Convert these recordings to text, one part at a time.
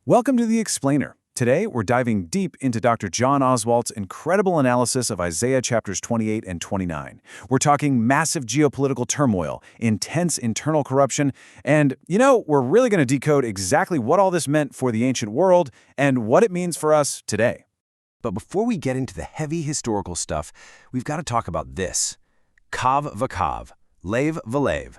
Welcome to The Explainer. Today, we're diving deep into Dr. John Oswalt's incredible analysis of Isaiah chapters 28 and 29. We're talking massive geopolitical turmoil, intense internal corruption, and, we're really going to decode exactly what all this meant for the ancient world and what it means for us today. But before we get into the heavy historical stuff, we've got to talk about this. Kav v'kav, lev v'lev.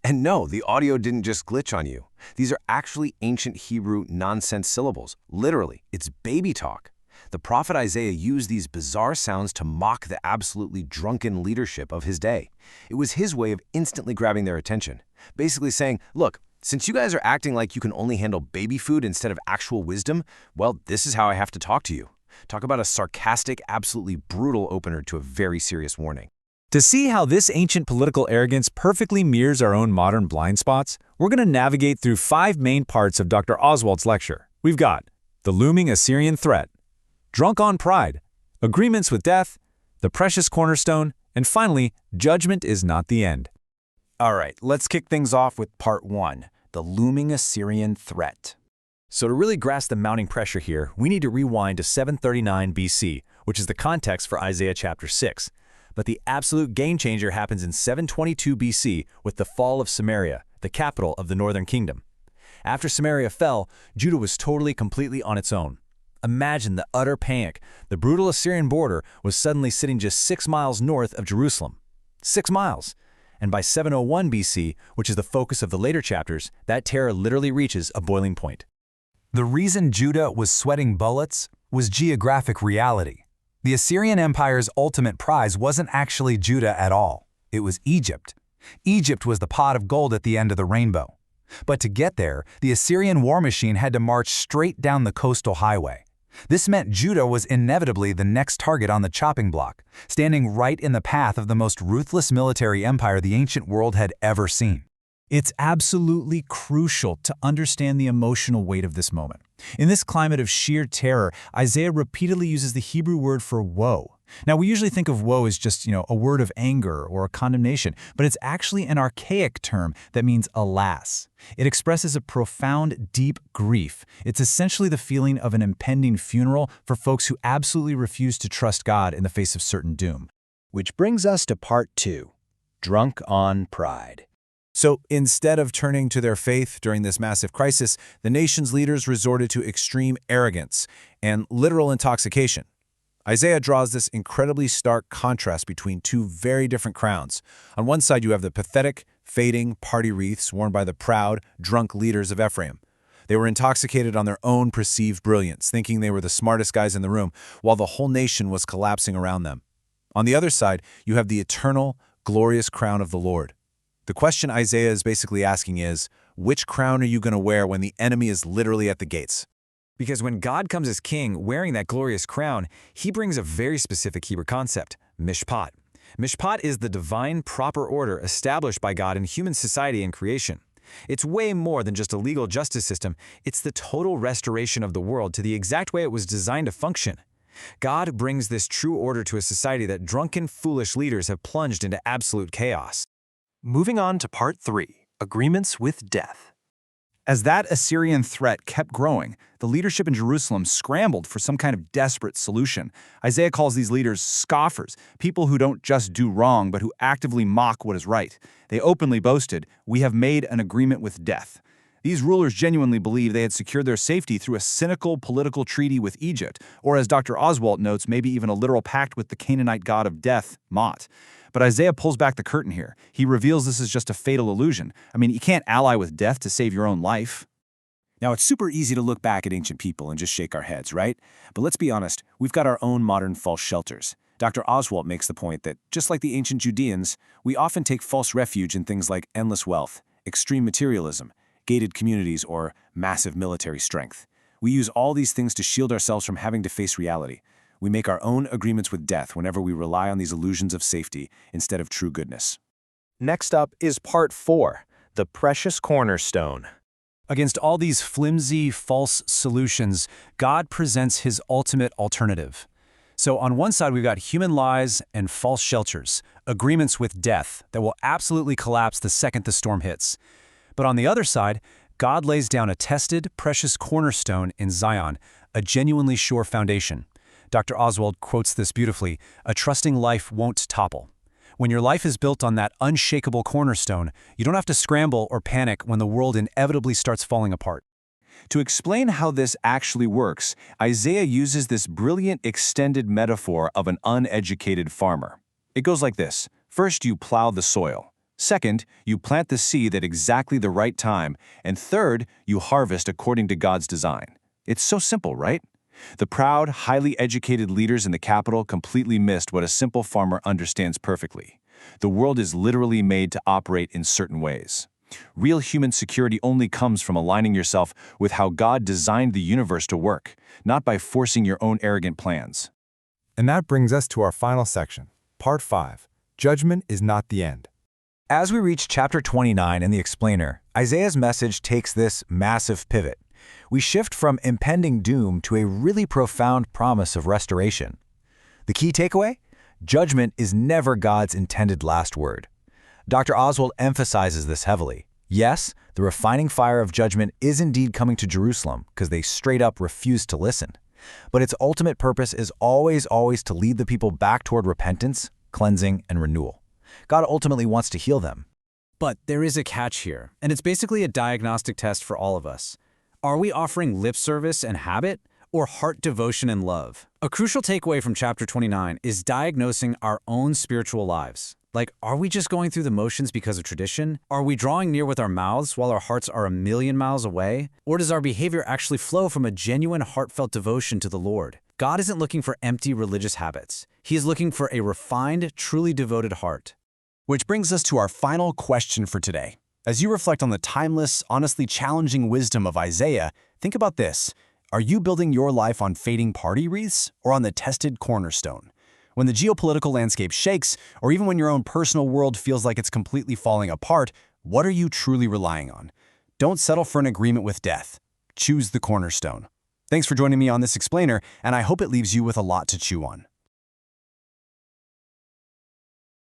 And no, the audio didn't just glitch on you. These are actually ancient Hebrew nonsense syllables. Literally, it's baby talk. The prophet Isaiah used these bizarre sounds to mock the absolutely drunken leadership of his day. It was his way of instantly grabbing their attention, basically saying, look, since you guys are acting like you can only handle baby food instead of actual wisdom, well, this is how I have to talk to you. Talk about a sarcastic, absolutely brutal opener to a very serious warning. To see how this ancient political arrogance perfectly mirrors our own modern blind spots, we're going to navigate through 5 main parts of Dr. Oswalt's lecture. We've got the looming Assyrian threat, drunk on pride, agreements with death, the precious cornerstone, and finally, judgment is not the end. All right, let's kick things off with part 1, the looming Assyrian threat. So to really grasp the mounting pressure here, we need to rewind to 739 BC, which is the context for Isaiah chapter 6. But the absolute game-changer happens in 722 BC with the fall of Samaria, the capital of the northern kingdom. After Samaria fell, Judah was completely on its own. Imagine the utter panic. The brutal Assyrian border was suddenly sitting just 6 miles north of Jerusalem. 6 miles! And by 701 BC, which is the focus of the later chapters, that terror literally reaches a boiling point. The reason Judah was sweating bullets was geographic reality. The Assyrian Empire's ultimate prize wasn't actually Judah at all. It was Egypt. Egypt was the pot of gold at the end of the rainbow. But to get there, the Assyrian war machine had to march straight down the coastal highway. This meant Judah was inevitably the next target on the chopping block, standing right in the path of the most ruthless military empire the ancient world had ever seen. It's absolutely crucial to understand the emotional weight of this moment. In this climate of sheer terror, Isaiah repeatedly uses the Hebrew word for woe. Now, we usually think of woe as just, a word of anger or a condemnation, but it's actually an archaic term that means alas. It expresses a profound, deep grief. It's essentially the feeling of an impending funeral for folks who absolutely refuse to trust God in the face of certain doom. Which brings us to part 2, drunk on pride. So instead of turning to their faith during this massive crisis, the nation's leaders resorted to extreme arrogance and literal intoxication. Isaiah draws this incredibly stark contrast between 2 very different crowns. On one side, you have the pathetic, fading party wreaths worn by the proud, drunk leaders of Ephraim. They were intoxicated on their own perceived brilliance, thinking they were the smartest guys in the room, while the whole nation was collapsing around them. On the other side, you have the eternal, glorious crown of the Lord. The question Isaiah is basically asking is, which crown are you going to wear when the enemy is literally at the gates? Because when God comes as king wearing that glorious crown, he brings a very specific Hebrew concept, mishpat. Mishpat is the divine proper order established by God in human society and creation. It's way more than just a legal justice system. It's the total restoration of the world to the exact way it was designed to function. God brings this true order to a society that drunken, foolish leaders have plunged into absolute chaos. Moving on to part 3, agreements with death. As that Assyrian threat kept growing, the leadership in Jerusalem scrambled for some kind of desperate solution. Isaiah calls these leaders scoffers, people who don't just do wrong, but who actively mock what is right. They openly boasted, "We have made an agreement with death." These rulers genuinely believed they had secured their safety through a cynical political treaty with Egypt, or as Dr. Oswalt notes, maybe even a literal pact with the Canaanite god of death, Mot. But Isaiah pulls back the curtain here. He reveals this is just a fatal illusion. You can't ally with death to save your own life. Now, it's super easy to look back at ancient people and just shake our heads, right? But let's be honest, we've got our own modern false shelters. Dr. Oswalt makes the point that, just like the ancient Judeans, we often take false refuge in things like endless wealth, extreme materialism, gated communities, or massive military strength. We use all these things to shield ourselves from having to face reality. We make our own agreements with death whenever we rely on these illusions of safety instead of true goodness. Next up is part 4, the precious cornerstone. Against all these flimsy, false solutions, God presents his ultimate alternative. So on one side, we've got human lies and false shelters, agreements with death that will absolutely collapse the second the storm hits. But on the other side, God lays down a tested, precious cornerstone in Zion, a genuinely sure foundation. Dr. Oswalt quotes this beautifully, "A trusting life won't topple." When your life is built on that unshakable cornerstone, you don't have to scramble or panic when the world inevitably starts falling apart. To explain how this actually works, Isaiah uses this brilliant extended metaphor of an uneducated farmer. It goes like this. First, you plow the soil. Second, you plant the seed at exactly the right time. And third, you harvest according to God's design. It's so simple, right? The proud, highly educated leaders in the capital completely missed what a simple farmer understands perfectly. The world is literally made to operate in certain ways. Real human security only comes from aligning yourself with how God designed the universe to work, not by forcing your own arrogant plans. And that brings us to our final section, Part 5. Judgment is not the end. As we reach chapter 29 in the Explainer, Isaiah's message takes this massive pivot. We shift from impending doom to a really profound promise of restoration. The key takeaway? Judgment is never God's intended last word. Dr. Oswalt emphasizes this heavily. Yes, the refining fire of judgment is indeed coming to Jerusalem because they straight up refused to listen. But its ultimate purpose is always to lead the people back toward repentance, cleansing, and renewal. God ultimately wants to heal them. But there is a catch here, and it's basically a diagnostic test for all of us. Are we offering lip service and habit, or heart devotion and love? A crucial takeaway from chapter 29 is diagnosing our own spiritual lives. Like, are we just going through the motions because of tradition? Are we drawing near with our mouths while our hearts are a million miles away? Or does our behavior actually flow from a genuine heartfelt devotion to the Lord? God isn't looking for empty religious habits. He is looking for a refined, truly devoted heart. Which brings us to our final question for today. As you reflect on the timeless, honestly challenging wisdom of Isaiah, think about this. Are you building your life on fading party wreaths or on the tested cornerstone? When the geopolitical landscape shakes, or even when your own personal world feels like it's completely falling apart, what are you truly relying on? Don't settle for an agreement with death. Choose the cornerstone. Thanks for joining me on this explainer, and I hope it leaves you with a lot to chew on.